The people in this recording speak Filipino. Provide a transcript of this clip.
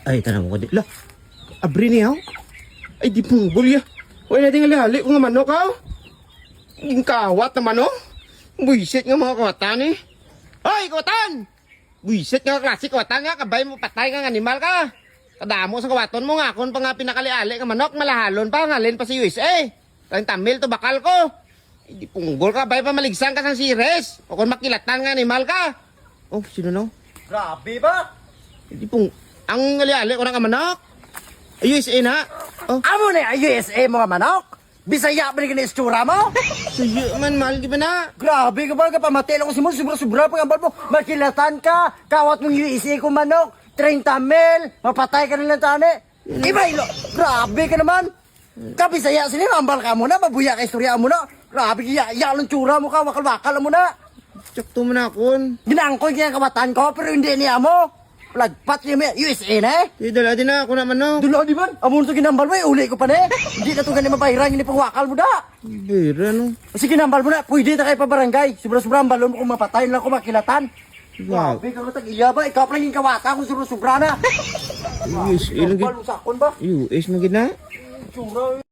Ay, tanong ko di. Lah, abri niya. Ay, di pungbol ya. Huwag natin alihali ko nga manok ha. Yung kawat na manok. Buisit nga mga kawatan eh. Hoy, kawatan! Buisit nga klase kawatan nga. Kabay mo patay nga animal ka. Kadamo sa kawaton mo nga. Kung pa nga pinakaliali ka manok, malahalon pa. Ngalin pa sa USA. Kaya tamil to bakal ko. Ay, di punggol ka. Bay pa maligsan ka sa sires. O kung makilatan nga animal ka. Oh, sino no? Grabe ba? Di pong... Ang aliali ko ng manok. Ay, USA na. Oh, Amo na yung USA mga manok? Bisaya ba na istura mo? suyo man, mahal di ba na? Grabe ka ba? Kapamatay ako si mo. Sobra-sobra pangambal mo. Makilatan ka. Kawat mong USA kung manok. 30 mil. Mapatay ka nilang tani. Iba ilo. Grabe ka naman. Kabisaya sila. Ambal ka muna. Mabuya ka istorya mo na. Grabe ka. Yalong tsura mo ka. Wakal-wakal mo na. Tsakto mo na akon. Ginangkoy kaya kawatan ko. Pero hindi niya mo. Lagpat niya mo. USA na eh. Di dala din na ako na manok. Dulo di man. Amon to ginambal mo. Uli ko pa na eh. Hindi na to ganyan mabahiran. Hindi pang wakal mo na. Bira no. Sige nambal mo na. Pwede na kayo pa barangay. Sobra-sobra ang balon mo kung mapatay lang ko makilatan. Wow. Grabe ka matag iya ba? Ikaw pa lang yung kawata kung sobra-sobra na. USA lagi. Nambal mo sa akon ba? US magina. Tsura